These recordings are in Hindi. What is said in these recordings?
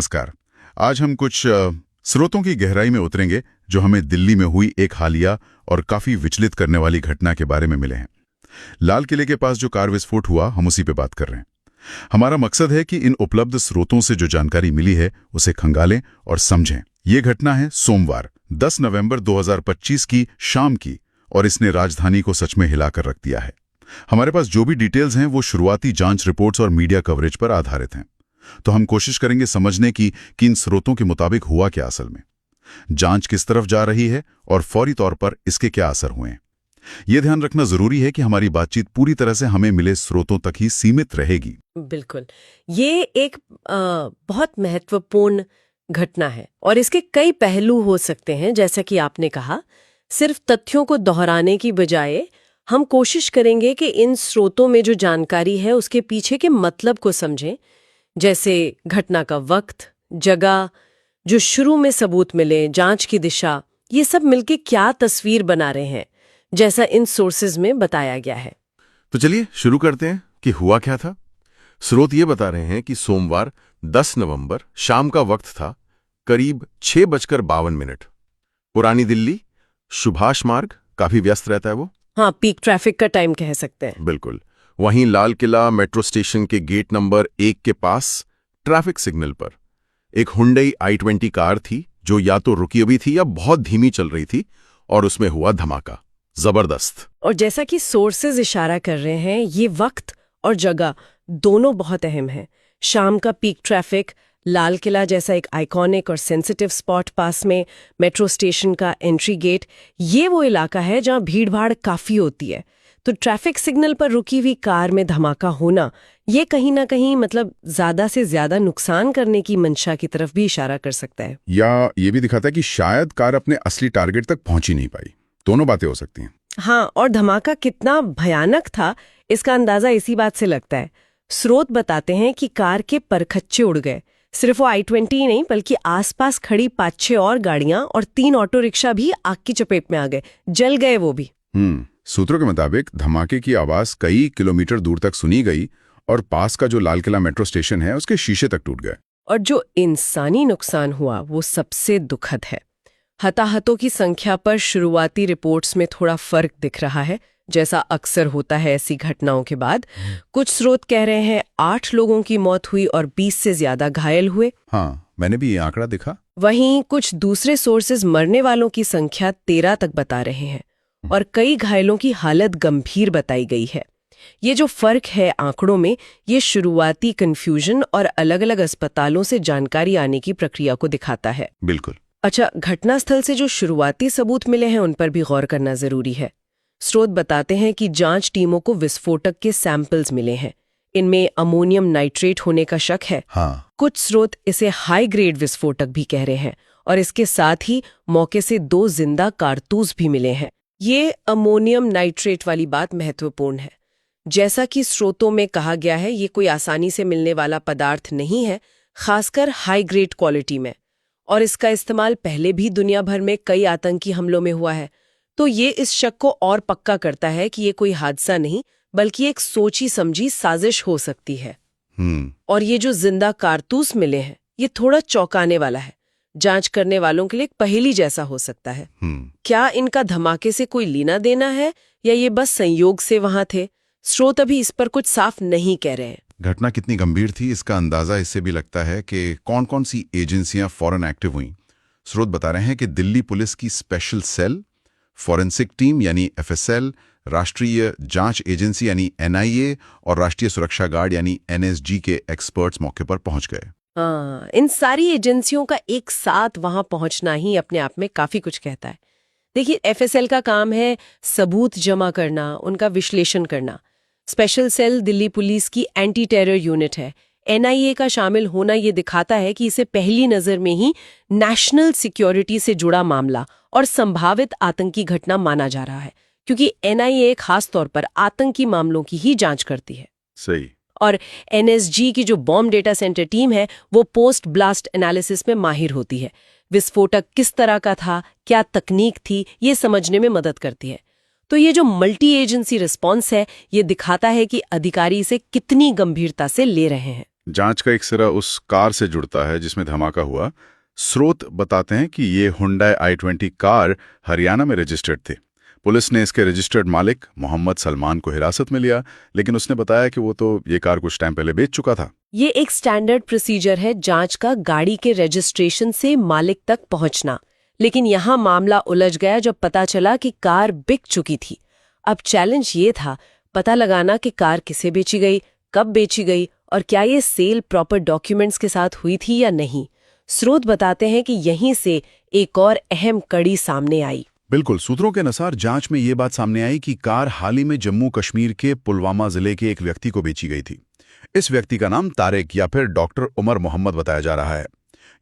नमस्कार। आज हम कुछ स्रोतों की गहराई में उतरेंगे जो हमें दिल्ली में हुई एक हालिया और काफी विचलित करने वाली घटना के बारे में मिले हैं। लाल किले के पास जो कार विस्फोट हुआ, हम उसी पे बात कर रहे हैं। हमारा मकसद है कि इन उपलब्ध स्रोतों से जो जानकारी मिली है उसे खंगालें और समझें। ये घटना है सोमवार 10 नवंबर 2025 की शाम की, और इसने राजधानी को सच में हिलाकर रख दिया है। हमारे पास जो भी डिटेल्स हैं वो शुरुआती जांच रिपोर्ट्स और मीडिया कवरेज पर आधारित हैं। तो हम कोशिश करेंगे समझने की कि इन स्रोतों के मुताबिक हुआ क्या असल में, जांच किस तरफ जा रही है और फौरी तौर पर इसके क्या असर हुए हैं। यह ध्यान रखना जरूरी है कि हमारी बातचीत पूरी तरह से हमें मिले स्रोतों तक ही सीमित रहेगी। बिल्कुल, ये एक बहुत महत्वपूर्ण घटना है और इसके कई पहलू हो सकते हैं। जैसा कि आपने कहा, सिर्फ तथ्यों को दोहराने की बजाय हम कोशिश करेंगे कि इन स्रोतों में जो जानकारी है उसके पीछे के मतलब को समझें। जैसे घटना का वक्त, जगह, जो शुरू में सबूत मिले, जांच की दिशा, ये सब मिलके क्या तस्वीर बना रहे हैं, जैसा इन सोर्सेज में बताया गया है। तो चलिए शुरू करते हैं कि हुआ क्या था। स्रोत ये बता रहे हैं कि सोमवार 10 नवंबर शाम का वक्त था, करीब 6:52। पुरानी दिल्ली, सुभाष मार्ग, काफी व्यस्त रहता है वो। हाँ, पीक ट्रैफिक का टाइम कह सकते हैं। बिल्कुल। वहीं लाल किला मेट्रो स्टेशन के गेट नंबर 1 के पास ट्रैफिक सिग्नल पर एक हुंडई i20 कार थी जो या तो रुकी हुई थी या बहुत धीमी चल रही थी, और उसमें हुआ धमाका जबरदस्त। और जैसा कि सोर्सेज इशारा कर रहे हैं, ये वक्त और जगह दोनों बहुत अहम हैं। शाम का पीक ट्रैफिक, लाल किला जैसा एक आइकॉनिक और सेंसिटिव स्पॉट पास में, मेट्रो स्टेशन का एंट्री गेट, ये वो इलाका है जहां भीड़-भाड़ काफी होती है। तो ट्रैफिक सिग्नल पर रुकी हुई कार में धमाका होना, ये कहीं ना कहीं मतलब ज्यादा से ज्यादा नुकसान करने की मंशा की तरफ भी इशारा कर सकता है। या ये भी दिखाता है कि शायद कार अपने असली टारगेट तक पहुंच ही नहीं पाई। दोनों बातें हो सकती हैं। हाँ, और धमाका कितना भयानक था इसका अंदाजा इसी बात से लगता है। स्रोत बताते हैं कि कार के परखच्चे उड़ गए। सिर्फ वो i20 ही नहीं, बल्कि आसपास खड़ी 5-6 और गाड़ियां और 3 ऑटो रिक्शा भी आग की चपेट में आ गए, जल गए वो भी। सूत्रों के मुताबिक धमाके की आवाज कई किलोमीटर दूर तक सुनी गई और पास का जो लाल किला मेट्रो स्टेशन है उसके शीशे तक टूट गए। और जो इंसानी नुकसान हुआ वो सबसे दुखद है। हताहतों की संख्या पर शुरुआती रिपोर्ट्स में थोड़ा फर्क दिख रहा है, जैसा अक्सर होता है ऐसी घटनाओं के बाद। कुछ स्रोत कह रहे हैं 8 लोगों की मौत हुई और 20 से ज्यादा घायल हुए। हाँ, मैंने भी ये आंकड़ा देखा। वहीं कुछ दूसरे सोर्सेज मरने वालों की संख्या 13 तक बता रहे हैं और कई घायलों की हालत गंभीर बताई गई है। ये जो फर्क है आंकड़ों में, ये शुरुआती कंफ्यूजन और अलग-अलग अस्पतालों से जानकारी आने की प्रक्रिया को दिखाता है। बिल्कुल। अच्छा, घटनास्थल से जो शुरुआती सबूत मिले हैं उन पर भी गौर करना जरूरी है। स्रोत बताते हैं कि जांच टीमों को विस्फोटक के सैंपल्स मिले हैं। इनमें अमोनियम नाइट्रेट होने का शक है। हाँ। कुछ स्रोत इसे हाई ग्रेड विस्फोटक भी कह रहे हैं, और इसके साथ ही मौके से 2 जिंदा कारतूस भी मिले हैं। ये अमोनियम नाइट्रेट वाली बात महत्वपूर्ण है। जैसा कि स्रोतों में कहा गया है, ये कोई आसानी से मिलने वाला पदार्थ नहीं है, खासकर हाई ग्रेड क्वालिटी में, और इसका इस्तेमाल पहले भी दुनिया भर में कई आतंकी हमलों में हुआ है। तो ये इस शक को और पक्का करता है कि ये कोई हादसा नहीं बल्कि एक सोची समझी साजिश हो सकती है। और ये जो जिंदा कारतूस मिले हैं, ये थोड़ा चौंकाने वाला है। जांच करने वालों के लिए एक पहेली जैसा हो सकता है। क्या इनका धमाके से कोई लेना देना है या ये बस संयोग से वहां थे? स्रोत अभी इस पर कुछ साफ नहीं कह रहे हैं। घटना कितनी गंभीर थी इसका अंदाजा इससे भी लगता है कि कौन कौन सी एजेंसियां फौरन एक्टिव हुई। स्रोत बता रहे हैं कि दिल्ली पुलिस की स्पेशल सेल, फॉरेंसिक टीम यानी FSL, राष्ट्रीय जांच एजेंसी यानी NIA और राष्ट्रीय सुरक्षा गार्ड यानी NSG के एक्सपर्ट्स मौके पर पहुंच गए। हाँ, इन सारी एजेंसियों का एक साथ वहां पहुंचना ही अपने आप में काफी कुछ कहता है। देखिए, FSL का काम है सबूत जमा करना, उनका विश्लेषण करना। स्पेशल सेल दिल्ली पुलिस की एंटी टेरर यूनिट है। NIA का शामिल होना ये दिखाता है कि इसे पहली नजर में ही नेशनल सिक्योरिटी से जुड़ा मामला और संभावित आतंकी घटना माना जा रहा है, क्योंकि NIA खास तौर पर आतंकी मामलों की ही जांच करती है। सही। और NSG की जो बॉम्ब डेटा सेंटर टीम है, वो पोस्ट ब्लास्ट एनालिसिस में माहिर होती है। विस्फोटक किस तरह का था, क्या तकनीक थी, ये समझने में मदद करती है। तो ये जो मल्टी एजेंसी रिस्पॉन्स है, ये दिखाता है कि अधिकारी इसे कितनी गंभीरता से ले रहे हैं। जांच का एक सिरा उस कार से जुड़ता है जिसमें धमाका हुआ। स्रोत बताते हैं कि ये हुंडई i20 कार हरियाणा में रजिस्टर्ड थी। पुलिस ने इसके रजिस्टर्ड मालिक मोहम्मद सलमान को हिरासत में लिया, लेकिन उसने बताया कि वो तो ये कार कुछ टाइम पहले बेच चुका था। ये एक स्टैंडर्ड प्रोसीजर है जांच का, गाड़ी के रजिस्ट्रेशन से मालिक तक पहुंचना। लेकिन यहाँ मामला उलझ गया जब पता चला कि कार बिक चुकी थी। अब चैलेंज ये था पता लगाना कि कार किसे बेची गई, कब बेची गई और क्या ये सेल प्रॉपर डॉक्यूमेंट्स के साथ हुई थी या नहीं। स्रोत बताते हैं कि यहीं से एक और अहम कड़ी सामने आई। बिल्कुल, सूत्रों के अनुसार जांच में ये बात सामने आई कि कार हाल ही में जम्मू कश्मीर के पुलवामा जिले के एक व्यक्ति को बेची गई थी। इस व्यक्ति का नाम तारिक या फिर डॉक्टर उमर मोहम्मद बताया जा रहा है।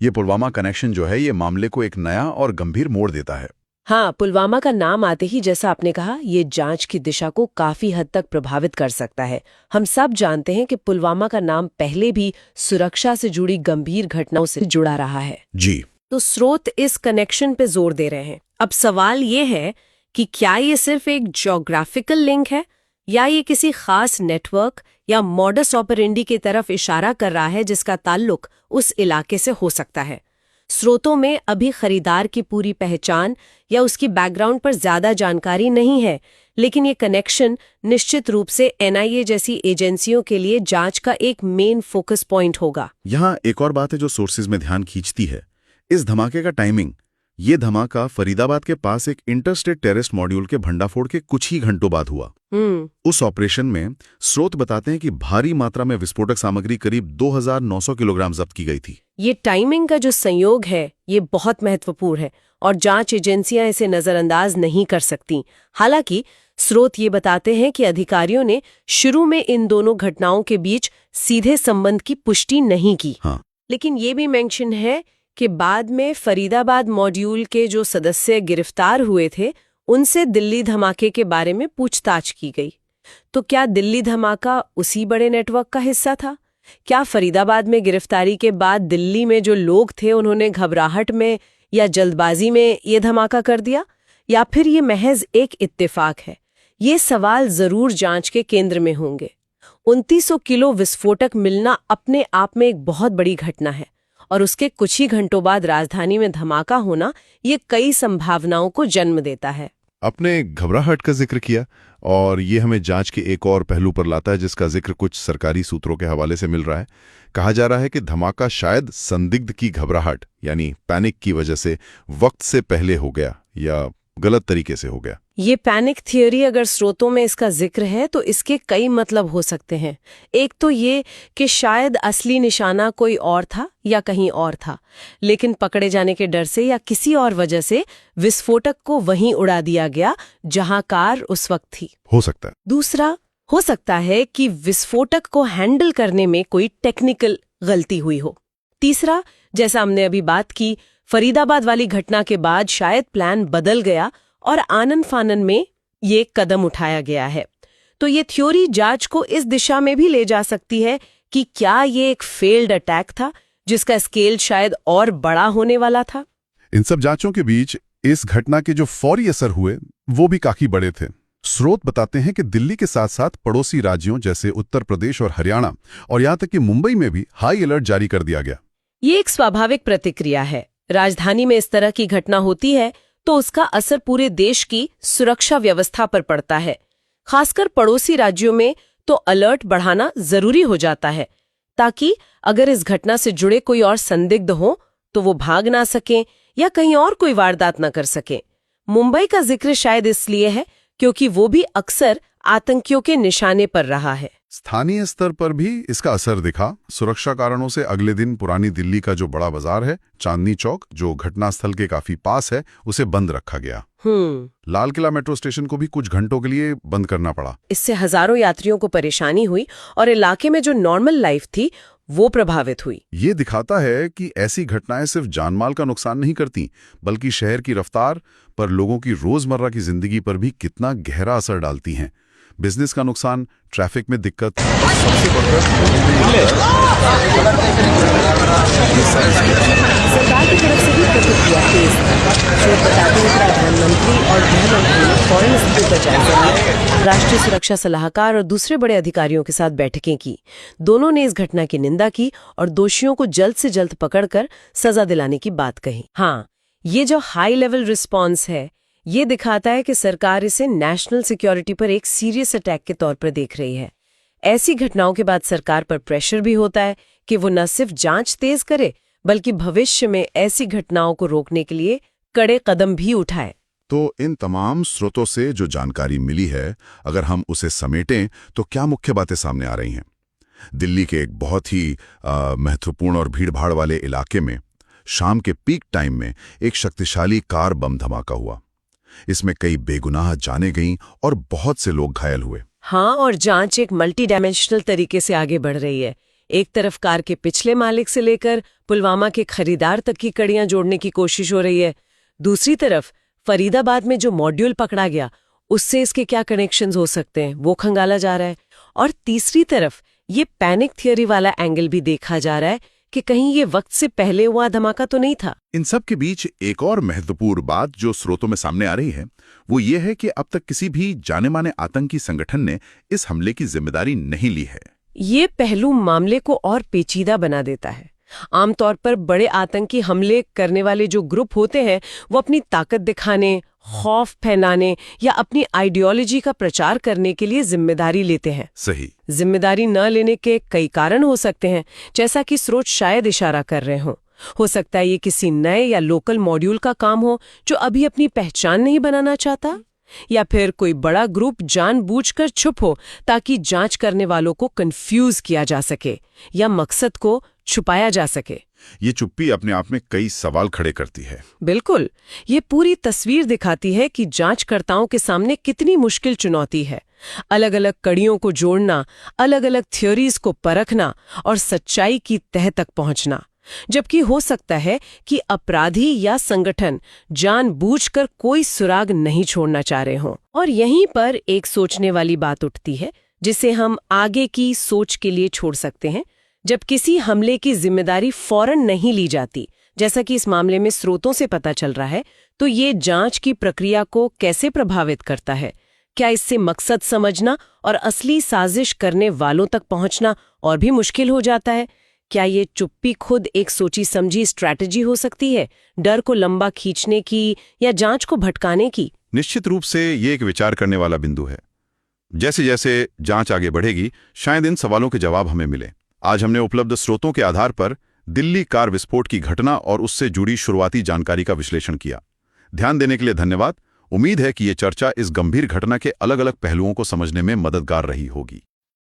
ये पुलवामा कनेक्शन जो है ये मामले को एक नया और गंभीर मोड़ देता है। हाँ, पुलवामा का नाम आते ही जैसा आपने कहा, ये जांच की दिशा को काफी हद तक प्रभावित कर सकता है। हम सब जानते हैं कि पुलवामा का नाम पहले भी सुरक्षा से जुड़ी गंभीर घटनाओं से जुड़ा रहा है। जी, तो स्रोत इस कनेक्शन पे जोर दे रहे हैं। अब सवाल ये है कि क्या ये सिर्फ एक ज्योग्राफिकल लिंक है या ये किसी खास नेटवर्क या मॉडस ऑपरेंडी की तरफ इशारा कर रहा है जिसका ताल्लुक उस इलाके से हो सकता है। स्रोतों में अभी खरीदार की पूरी पहचान या उसकी बैकग्राउंड पर ज्यादा जानकारी नहीं है, लेकिन ये कनेक्शन निश्चित रूप से एनआईए जैसी एजेंसियों के लिए जांच का एक मेन फोकस पॉइंट होगा। यहाँ एक और बात है जो सोर्सेज में ध्यान खींचती है, इस धमाके का टाइमिंग। ये धमाका फरीदाबाद के पास एक इंटरस्टेट टेररिस्ट मॉड्यूल के भंडाफोड़ के कुछ ही घंटों बाद हुआ। उस ऑपरेशन में स्रोत बताते हैं कि भारी मात्रा में विस्फोटक सामग्री करीब 2900 किलोग्राम जब्त की गई थी। ये टाइमिंग का जो संयोग है ये बहुत महत्वपूर्ण है और जांच एजेंसियां इसे नजरअंदाज नहीं कर सकती। हालांकि स्रोत ये बताते हैं कि अधिकारियों ने शुरू में इन दोनों घटनाओं के बीच सीधे संबंध की पुष्टि नहीं की। हाँ। लेकिन ये भी मेंशन है कि बाद में फरीदाबाद मॉड्यूल के जो सदस्य गिरफ्तार हुए थे उनसे दिल्ली धमाके के बारे में पूछताछ की गई। तो क्या दिल्ली धमाका उसी बड़े नेटवर्क का हिस्सा था? क्या फरीदाबाद में गिरफ्तारी के बाद दिल्ली में जो लोग थे उन्होंने घबराहट में या जल्दबाजी में ये धमाका कर दिया, या फिर ये महज एक इत्तेफाक है? ये सवाल जरूर जांच के केंद्र में होंगे। 2900 किलो विस्फोटक मिलना अपने आप में एक बहुत बड़ी घटना है और उसके कुछ ही घंटों बाद राजधानी में धमाका होना ये कई संभावनाओं को जन्म देता है। अपने घबराहट का जिक्र किया और ये हमें जांच के एक और पहलू पर लाता है जिसका जिक्र कुछ सरकारी सूत्रों के हवाले से मिल रहा है। कहा जा रहा है कि धमाका शायद संदिग्ध की घबराहट यानी पैनिक की वजह से वक्त से पहले हो गया या गलत तरीके से हो गया। ये पैनिक थियोरी अगर स्रोतों में इसका जिक्र है तो इसके कई मतलब हो सकते हैं। एक तो ये कि शायद असली निशाना कोई और था या कहीं और था, लेकिन पकड़े जाने के डर से या किसी और वजह से विस्फोटक को वहीं उड़ा दिया गया जहां कार उस वक्त थी। हो सकता है। दूसरा हो सकता है कि विस्फोटक को हैंडल करने में कोई टेक्निकल गलती हुई हो। तीसरा, जैसा हमने अभी बात की, फरीदाबाद वाली घटना के बाद शायद प्लान बदल गया और आनन फानन में ये कदम उठाया गया है। तो ये थ्योरी जांच को इस दिशा में भी ले जा सकती है कि क्या ये एक फेल्ड अटैक था जिसका स्केल शायद और बड़ा होने वाला था। इन सब जांचों के बीच इस घटना के जो फौरी असर हुए वो भी काफी बड़े थे। स्रोत बताते हैं कि दिल्ली के साथ साथ पड़ोसी राज्यों जैसे उत्तर प्रदेश और हरियाणा और यहां तक कि मुंबई में भी हाई अलर्ट जारी कर दिया गया। ये एक स्वाभाविक प्रतिक्रिया है। राजधानी में इस तरह की घटना होती है तो उसका असर पूरे देश की सुरक्षा व्यवस्था पर पड़ता है। खासकर पड़ोसी राज्यों में तो अलर्ट बढ़ाना जरूरी हो जाता है ताकि अगर इस घटना से जुड़े कोई और संदिग्ध हो तो वो भाग ना सकें या कहीं और कोई वारदात न कर सकें। मुंबई का जिक्र शायद इसलिए है क्योंकि वो भी अक्सर आतंकियों के निशाने पर रहा है। स्थानीय स्तर पर भी इसका असर दिखा। सुरक्षा कारणों से अगले दिन पुरानी दिल्ली का जो बड़ा बाजार है चांदनी चौक, जो घटनास्थल के काफी पास है, उसे बंद रखा गया। लाल किला मेट्रो स्टेशन को भी कुछ घंटों के लिए बंद करना पड़ा। इससे हजारों यात्रियों को परेशानी हुई और इलाके में जो नॉर्मल लाइफ थी वो प्रभावित हुई। ये दिखाता है कि ऐसी घटनाएं सिर्फ जानमाल का नुकसान नहीं करती, बल्कि शहर की रफ्तार पर, लोगों की रोजमर्रा की जिंदगी पर भी कितना गहरा असर डालती हैं। बिजनेस का नुकसान, ट्रैफिक में दिक्कत, सबसे बढ़कर सरकार की तरफ से भी प्रतिक्रिया तेज है। बताते हैं प्रधानमंत्री और गृह मंत्री फौरन स्थिति का जायजा लिया, राष्ट्रीय सुरक्षा सलाहकार और दूसरे बड़े अधिकारियों के साथ बैठकें की। दोनों ने इस घटना की निंदा की और दोषियों को जल्द से जल्द पकड़कर सजा दिलाने की बात कही। हाँ, ये जो हाई लेवल रिस्पॉन्स है, ये दिखाता है कि सरकार इसे नेशनल सिक्योरिटी पर एक सीरियस अटैक के तौर पर देख रही है। ऐसी घटनाओं के बाद सरकार पर प्रेशर भी होता है कि वो न सिर्फ जांच तेज करे, बल्कि भविष्य में ऐसी घटनाओं को रोकने के लिए कड़े कदम भी उठाए। तो इन तमाम स्रोतों से जो जानकारी मिली है, अगर हम उसे समेटें तो क्या मुख्य बातें सामने आ रही हैं? दिल्ली के एक बहुत ही महत्वपूर्ण और भीड़भाड़ वाले इलाके में शाम के पीक टाइम में एक शक्तिशाली कार बम धमाका हुआ। इसमें कई बेगुनाह जानें गईं और बहुत से लोग घायल हुए। हाँ, और जांच एक मल्टी डायमेंशनल तरीके से आगे बढ़ रही है। एक तरफ कार के पिछले मालिक से लेकर पुलवामा के खरीदार तक की कड़ियां जोड़ने की कोशिश हो रही है। दूसरी तरफ फरीदाबाद में जो मॉड्यूल पकड़ा गया, उससे इसके क्या कनेक्शंस हो सकते हैं, वो खंगाला जा रहा है। और तीसरी तरफ ये पैनिक थियरी वाला एंगल भी देखा जा रहा है कि कहीं ये वक्त से पहले हुआ धमाका तो नहीं था। इन सब के बीच एक और महत्वपूर्ण बात जो स्रोतों में सामने आ रही है, वो ये है कि अब तक किसी भी जाने माने आतंकी संगठन ने इस हमले की जिम्मेदारी नहीं ली है। ये पहलू मामले को और पेचीदा बना देता है। आमतौर पर बड़े आतंकी हमले करने वाले जो ग्रुप होते हैं, वो अपनी ताकत दिखाने, खौफ फैलाने या अपनी आइडियोलॉजी का प्रचार करने के लिए जिम्मेदारी लेते हैं। सही। जिम्मेदारी न लेने के कई कारण हो सकते हैं, जैसा कि स्रोत शायद इशारा कर रहे हों। हो सकता है ये किसी नए या लोकल मॉड्यूल का काम हो जो अभी अपनी पहचान नहीं बनाना चाहता, या फिर कोई बड़ा ग्रुप जानबूझकर चुप हो ताकि जांच करने वालों को कंफ्यूज किया जा सके या मकसद को छुपाया जा सके। ये चुप्पी अपने आप में कई सवाल खड़े करती है। बिल्कुल, ये पूरी तस्वीर दिखाती है कि जांचकर्ताओं के सामने कितनी मुश्किल चुनौती है। अलग अलग कड़ियों को जोड़ना, अलग अलग थ्योरीज को परखना और सच्चाई की तह तक पहुंचना। जबकि हो सकता है कि अपराधी या संगठन जानबूझकर कोई सुराग नहीं छोड़ना चाह रहे हों। और यहीं पर एक सोचने वाली बात उठती है, जिसे हम आगे की सोच के लिए छोड़ सकते हैं। जब किसी हमले की जिम्मेदारी फौरन नहीं ली जाती, जैसा कि इस मामले में स्रोतों से पता चल रहा है, तो ये जांच की प्रक्रिया को कैसे प्रभावित करता है? क्या इससे मकसद समझना और असली साजिश करने वालों तक पहुंचना और भी मुश्किल हो जाता है? क्या ये चुप्पी खुद एक सोची समझी स्ट्रैटेजी हो सकती है, डर को लंबा खींचने की या जांच को भटकाने की? निश्चित रूप से ये एक विचार करने वाला बिंदु है। जैसे जैसे जांच आगे बढ़ेगी, शायद इन सवालों के जवाब हमें मिले। आज हमने उपलब्ध स्रोतों के आधार पर दिल्ली कार विस्फोट की घटना और उससे जुड़ी शुरुआती जानकारी का विश्लेषण किया। ध्यान देने के लिए धन्यवाद। उम्मीद है कि ये चर्चा इस गंभीर घटना के अलग अलग पहलुओं को समझने में मददगार रही होगी।